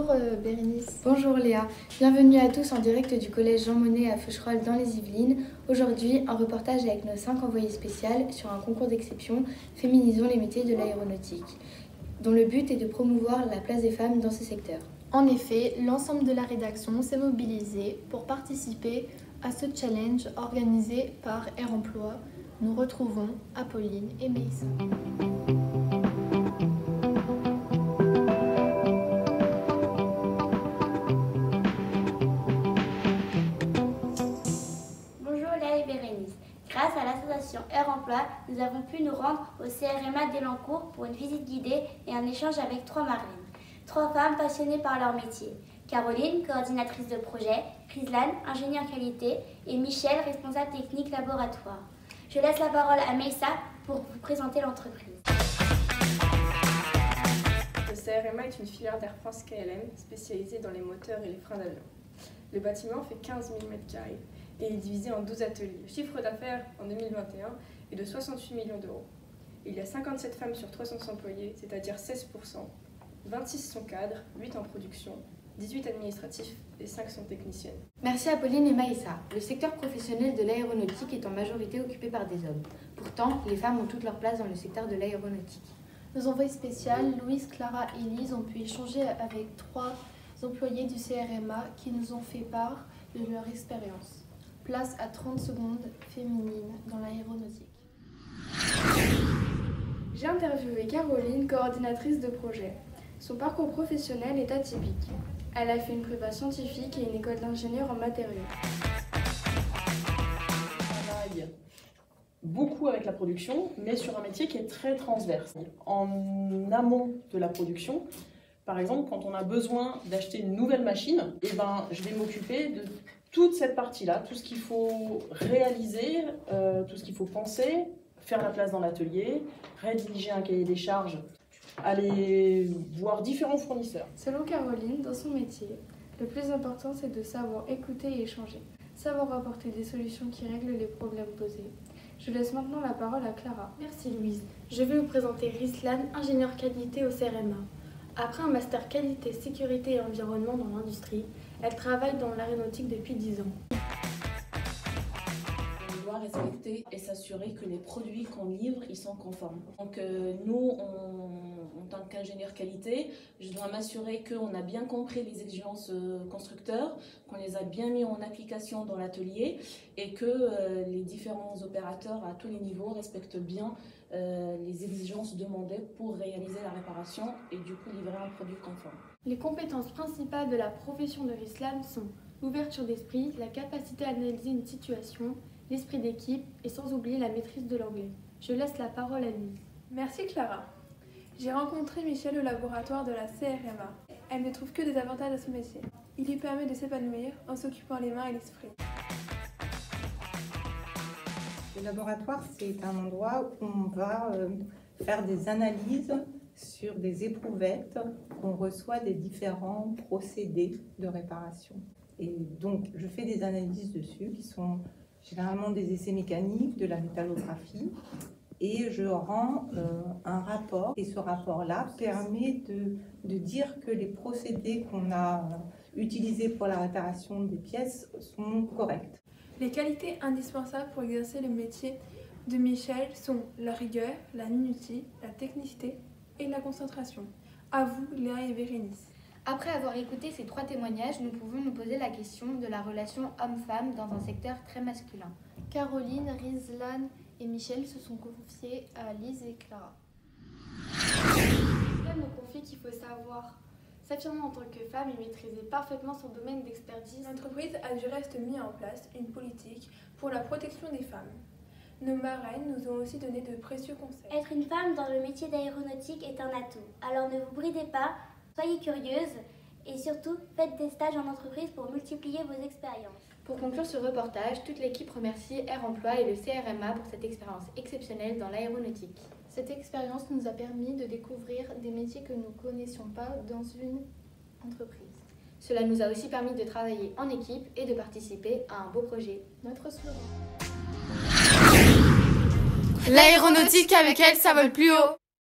Bonjour Bérénice. Bonjour Léa, bienvenue à tous en direct du collège Jean Monnet à Faucherolles dans les Yvelines. Aujourd'hui, un reportage avec nos 5 envoyés spéciales sur un concours d'exception Féminisons les métiers de l'aéronautique, dont le but est de promouvoir la place des femmes dans ce secteur. En effet, l'ensemble de la rédaction s'est mobilisé pour participer à ce challenge organisé par Air Emploi. Nous retrouvons Apolline et Mélissa. Grâce à l'association Air Emploi, nous avons pu nous rendre au CRMA d'Elancourt pour une visite guidée et un échange avec 3 marraines. 3 femmes passionnées par leur métier. Caroline, coordinatrice de projet, Rislane, ingénieure qualité et Michel, responsable technique laboratoire. Je laisse la parole à Mélissa pour vous présenter l'entreprise. Le CRMA est une filière d'Air France KLM spécialisée dans les moteurs et les freins d'avion. Le bâtiment fait 15 000 m² et est divisé en 12 ateliers. Le chiffre d'affaires en 2021 est de 68 millions d'euros. Il y a 57 femmes sur 300 employés, c'est-à-dire 16%. 26 sont cadres, 8 en production, 18 administratifs et 5 sont techniciennes. Merci Apolline et Maïssa. Le secteur professionnel de l'aéronautique est en majorité occupé par des hommes. Pourtant, les femmes ont toute leur place dans le secteur de l'aéronautique. Nos envoyés spéciales, Louise, Clara et Lise, ont pu échanger avec 3 employés du CRMA qui nous ont fait part de leur expérience. Place à 30 secondes féminines dans l'aéronautique. J'ai interviewé Caroline, coordinatrice de projet. Son parcours professionnel est atypique. Elle a fait une prépa scientifique et une école d'ingénieur en matériaux. On travaille beaucoup avec la production, mais sur un métier qui est très transverse. En amont de la production, par exemple, quand on a besoin d'acheter une nouvelle machine, je vais m'occuper de toute cette partie-là, tout ce qu'il faut réaliser, tout ce qu'il faut penser, faire la place dans l'atelier, rédiger un cahier des charges, aller voir différents fournisseurs. Selon Caroline, dans son métier, le plus important c'est de savoir écouter et échanger, savoir apporter des solutions qui règlent les problèmes posés. Je laisse maintenant la parole à Clara. Merci Louise. Je vais vous présenter Rislane, ingénieure qualité au CRMA. Après un master qualité, sécurité et environnement dans l'industrie, elle travaille dans l'aéronautique depuis 10 ans. On doit respecter et s'assurer que les produits qu'on livre, ils sont conformes. Donc nous, en tant qu'ingénieur qualité, je dois m'assurer qu'on a bien compris les exigences constructeurs, qu'on les a bien mis en application dans l'atelier et que les différents opérateurs à tous les niveaux respectent bien les exigences demandées pour réaliser la réparation et du coup livrer un produit conforme. Les compétences principales de la profession de Rislane sont l'ouverture d'esprit, la capacité à analyser une situation, l'esprit d'équipe et sans oublier la maîtrise de l'anglais. Je laisse la parole à Lise. Merci Clara. J'ai rencontré Michel au laboratoire de la CRMA. Elle ne trouve que des avantages à ce métier. Il lui permet de s'épanouir en s'occupant les mains et l'esprit. Le laboratoire, c'est un endroit où on va faire des analyses sur des éprouvettes qu'on reçoit des différents procédés de réparation. Et donc, je fais des analyses dessus qui sont généralement des essais mécaniques, de la métallographie, et je rends un rapport. Et ce rapport-là permet de dire que les procédés qu'on a utilisés pour la réparation des pièces sont corrects. Les qualités indispensables pour exercer le métier de Michel sont la rigueur, la minutie, la technicité et la concentration. À vous, Léa et Bérénice. Après avoir écouté ces 3 témoignages, nous pouvons nous poser la question de la relation homme-femme dans un secteur très masculin. Caroline, Rislane et Michel se sont confiés à Lise et Clara. Rislane nous confie qu'il faut savoir s'affirmer en tant que femme et maîtriser parfaitement son domaine d'expertise. L'entreprise a du reste mis en place une politique pour la protection des femmes. Nos marraines nous ont aussi donné de précieux conseils. Être une femme dans le métier d'aéronautique est un atout. Alors ne vous bridez pas, soyez curieuse et surtout faites des stages en entreprise pour multiplier vos expériences. Pour conclure ce reportage, toute l'équipe remercie Air Emploi et le CRMA pour cette expérience exceptionnelle dans l'aéronautique. Cette expérience nous a permis de découvrir des métiers que nous ne connaissions pas dans une entreprise. Cela nous a aussi permis de travailler en équipe et de participer à un beau projet. Notre slogan. L'aéronautique, avec elle, ça vole plus haut.